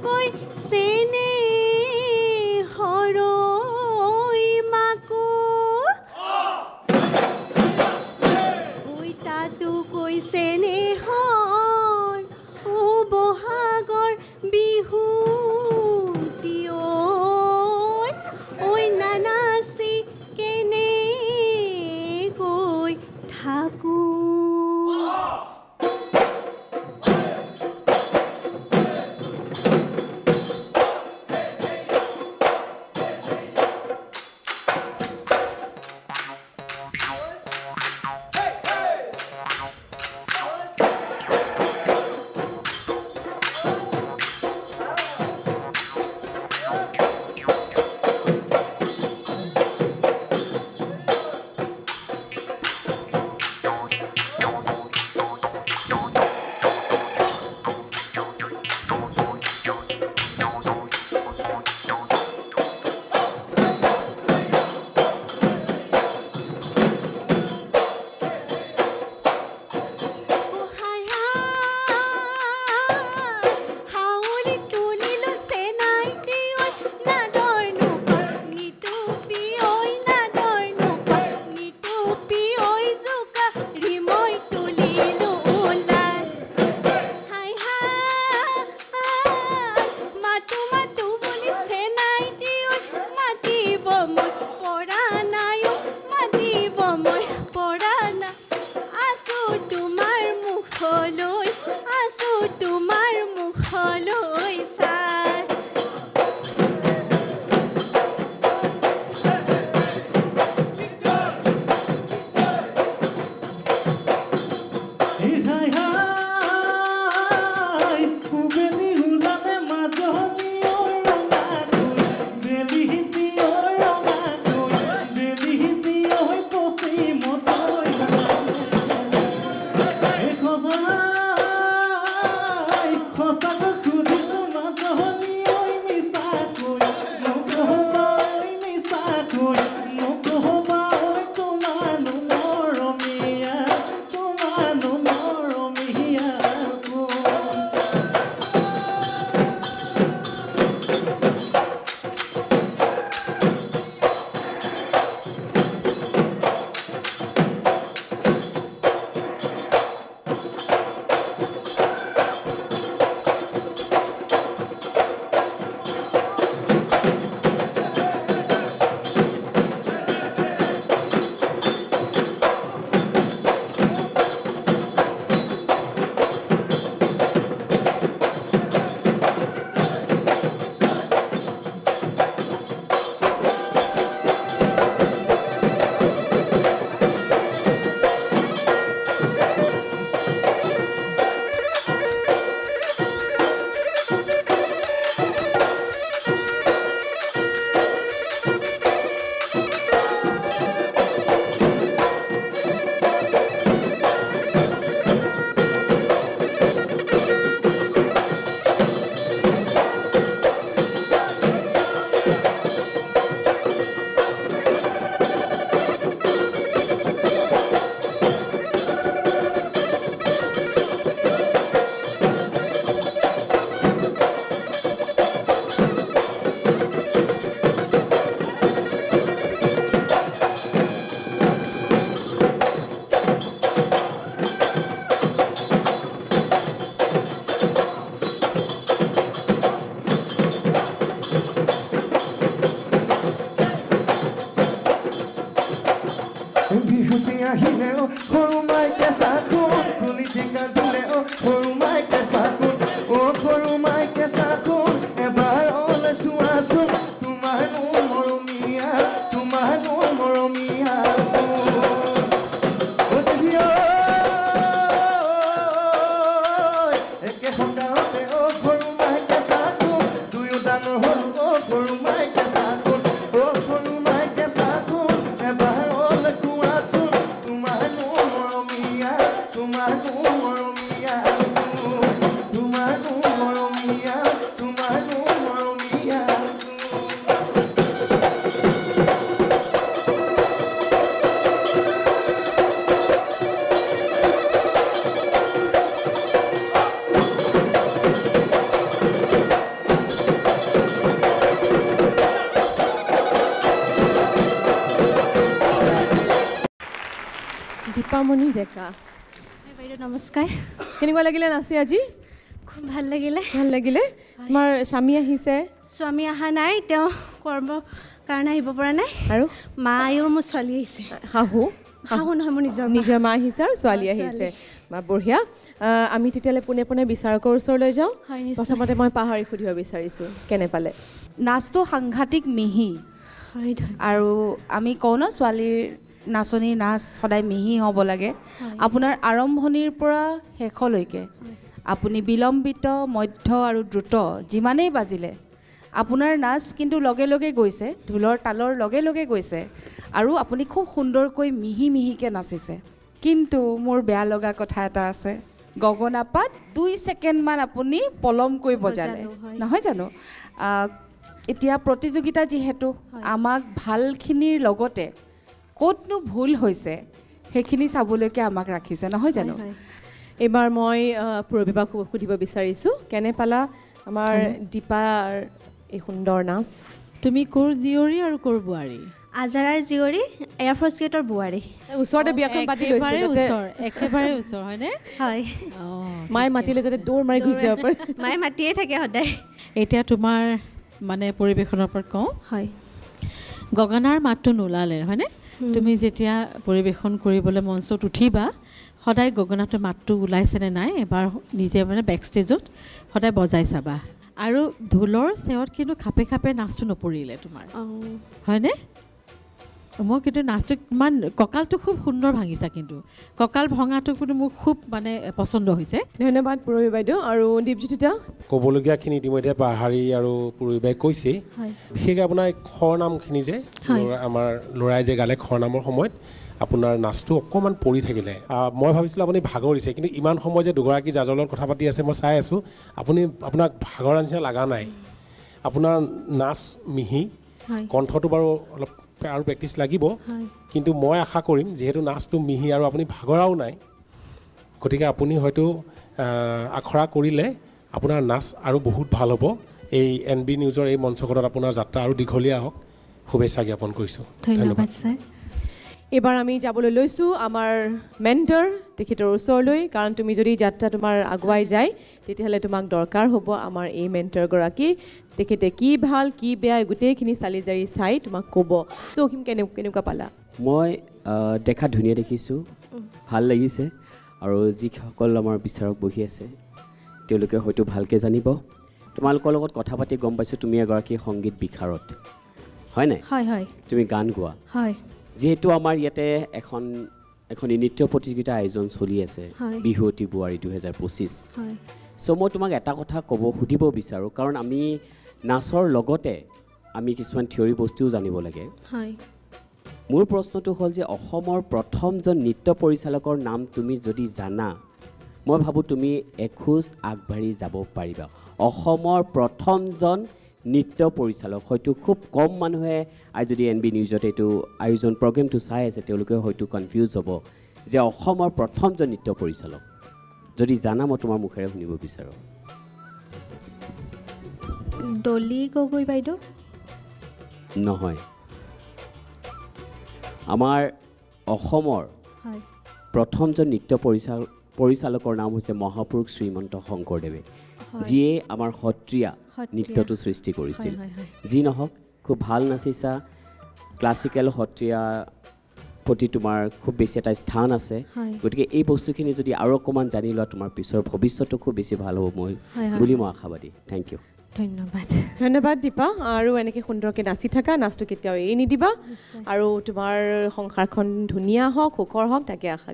কৈ চেনে হৰৈ মাকো ঐ তাতো কৈ চেনে হৰ ও বহাগৰ বিহু ঐ নানাচি কেনে কৈ থাকো দীপামণি ডেকা বাইদেউ নমস্কাৰ কেনেকুৱা লাগিলে নাচি আজি খুব ভাল লাগিলে তোমাৰ স্বামী আহিছে স্বামী অহা নাই তেওঁ কৰ্মৰ কাৰণে আহিব পৰা নাই আৰু মা আৰু মোৰ ছোৱালী আহিছে শাহু নহয় মোৰ নিজৰ মা আহিছে আৰু ছোৱালী আহিছে বা বঢ়িয়া আমি তেতিয়ালৈ পোনে পোনে বিচাৰকৰ ওচৰলৈ যাওঁ প্ৰথমতে মই পাহৰি সুধিব বিচাৰিছোঁ কেনে পালে নাচটো সাংঘাতিক মিহি আৰু আমি কওঁ ন ছোৱালীৰ নাচনীৰ নাচ সদায় মিহি হ'ব লাগে আপোনাৰ আৰম্ভণিৰ পৰা শেষলৈকে আপুনি বিলম্বিত মধ্য আৰু দ্ৰুত যিমানেই বাজিলে আপোনাৰ নাচ কিন্তু লগে লগে গৈছে ঢোলৰ তালৰ লগে লগে গৈছে আৰু আপুনি খুব সুন্দৰকৈ মিহিকৈ নাচিছে কিন্তু মোৰ বেয়া লগা কথা এটা আছে গগনাপাত 2 ছেকেণ্ডমান আপুনি পলমকৈ বজালে নহয় জানো এতিয়া প্ৰতিযোগিতা যিহেতু আমাক ভালখিনিৰ লগতে ক'তনো ভুল হৈছে সেইখিনি চাবলৈকে আমাক ৰাখিছে নহয় জানো এইবাৰ মই পূৰবীবাক সুধিব বিচাৰিছোঁ কেনে পালা আমাৰ দীপাৰ এই সুন্দৰ নাচ তুমি ক'ৰ জীয়ৰী আৰু ক'ৰ বোৱাৰী আজাৰাৰ জীয়ৰী এয়াৰফ'ৰ্চ গেটৰ বোৱাৰী ওচৰতে বিয়াখন পাতি লৈছে একেবাৰে ওচৰ হয়নে হয় মায়ে মাতিলে যাতে দৌৰ মাৰি গুচি যাব পাৰে মায়ে মাতিয়ে থাকে সদায় এতিয়া তোমাৰ মানে পৰিৱেশনৰ ওপৰত কওঁ হয় গগনাৰ মাতটো নোলালে হয়নে তুমি যেতিয়া পৰিৱেশন কৰিবলৈ মঞ্চত উঠিবা সদায় গগনাটোৰ মাতটো ওলাইছেনে নাই এবাৰ নিজে মানে বেক ষ্টেজত সদায় বজাই চাবা আৰু ঢোলৰ চেৱত কিন্তু খাপে খাপে নাচটো নপৰিলে তোমাৰ হয়নে মই কিন্তু নাচটো ইমান কঁকালটো খুব সুন্দৰ ভাঙিছা কিন্তু কঁকাল ভঙাটো কিন্তু মোৰ খুব মানে পচন্দ হৈছে ধন্যবাদ পূৰবী বাইদেউ আৰু দীপজ্যোতিতা ক'বলগীয়াখিনি ইতিমধ্যে পাহাৰী আৰু পূৰবী বাই কৈছেই বিশেষকৈ আপোনাৰ খৰ নামখিনি যে আমাৰ ল'ৰাই যে গালে খৰ নামৰ সময়ত আপোনাৰ নাচটো অকণমান পৰি থাকিলে মই ভাবিছিলোঁ আপুনি ভাগৰিছে কিন্তু ইমান সময় যে দুগৰাকী জাজৰ লগত কথা পাতি আছে মই চাই আছোঁ আপোনাক ভাগৰ নিচিনা লগা নাই আপোনাৰ নাচ মিহি কণ্ঠটো বাৰু অলপ আৰু প্ৰেক্টিচ লাগিব কিন্তু মই আশা কৰিম যিহেতু নাচটো মিহি আৰু আপুনি ভাগৰাও নাই গতিকে আপুনি হয়তো আখৰা কৰিলে আপোনাৰ নাচ আৰু বহুত ভাল হ'ব এই NB নিউজৰ এই মঞ্চখনত আপোনাৰ যাত্ৰা আৰু দীঘলীয়া হওক শুভেচ্ছা জ্ঞাপন কৰিছোঁ ধন্যবাদ ছাৰ এইবাৰ আমি যাবলৈ লৈছোঁ আমাৰ মেণ্টৰ তেখেতৰ ওচৰলৈ কাৰণ তুমি যদি যাত্ৰা তোমাৰ আগুৱাই যায় তেতিয়াহ'লে তোমাক দৰকাৰ হ'ব আমাৰ এই মেণ্টৰগৰাকী তেখেতে কি ভাল কি বেয়া গোটেইখিনি চালি জাৰি চাই তোমাক ক'ব চৌহিম কেনেকুৱা পালা মই দেখা ধুনীয়া দেখিছোঁ ভাল লাগিছে আৰু যিসকল আমাৰ বিচাৰক বহি আছে তেওঁলোকে হয়তো ভালকৈ জানিব তোমালোকৰ লগত কথা পাতি গম পাইছোঁ তুমি এগৰাকী সংগীত বিশাৰদ হয় নাই হয় তুমি গান গোৱা হয় যিহেতু আমাৰ ইয়াতে এখন নৃত্য প্ৰতিযোগিতা আয়োজন চলি আছে বিহুৱতী বোৱাৰী 2025 চ' মই তোমাক এটা কথা সুধিব বিচাৰোঁ কাৰণ আমি নাচৰ লগতে আমি কিছুমান থিয়ৰী বস্তুও জানিব লাগে মোৰ প্ৰশ্নটো হ'ল যে অসমৰ প্ৰথমজন নৃত্য পৰিচালকৰ নাম তুমি যদি জানা মই ভাবোঁ তুমি এখোজ আগবাঢ়ি যাব পাৰিবা অসমৰ প্ৰথমজন নৃত্য পৰিচালক হয়তো খুব কম মানুহে আজি যদি NB নিউজত এইটো আয়োজন প্ৰগ্ৰেমটো চাই আছে তেওঁলোকে হয়তো কনফিউজ হ'ব যে অসমৰ প্ৰথমজন নৃত্য পৰিচালক যদি জানা মই তোমাৰ মুখেৰে শুনিব বিচাৰোঁ ডলি গগৈ বাইদেউ নহয় আমাৰ অসমৰ প্ৰথমজন নৃত্য পৰিচালকৰ নাম হৈছে মহাপুৰুষ শ্ৰীমন্ত শংকৰদেৱে যিয়ে আমাৰ সত্ৰীয়া নৃত্যটো সৃষ্টি কৰিছিল যি নহওক খুব ভাল নাচিছা ক্লাছিকেল সত্ৰীয়া প্ৰতি তোমাৰ খুব বেছি এটা স্থান আছে গতিকে এই বস্তুখিনি যদি আৰু অকণমান জানি লোৱা তোমাৰ পিছৰ ভৱিষ্যতটো খুব বেছি ভাল হ'ব বুলি মই আশাবাদী থেংক ইউ ধন্যবাদ দীপা আৰু এনেকৈ সুন্দৰকৈ নাচি থাকা নাচটো কেতিয়াও এৰি নিদিবা আৰু তোমাৰ সংসাৰখন ধুনীয়া হওক সুখৰ হওক তাকে আশা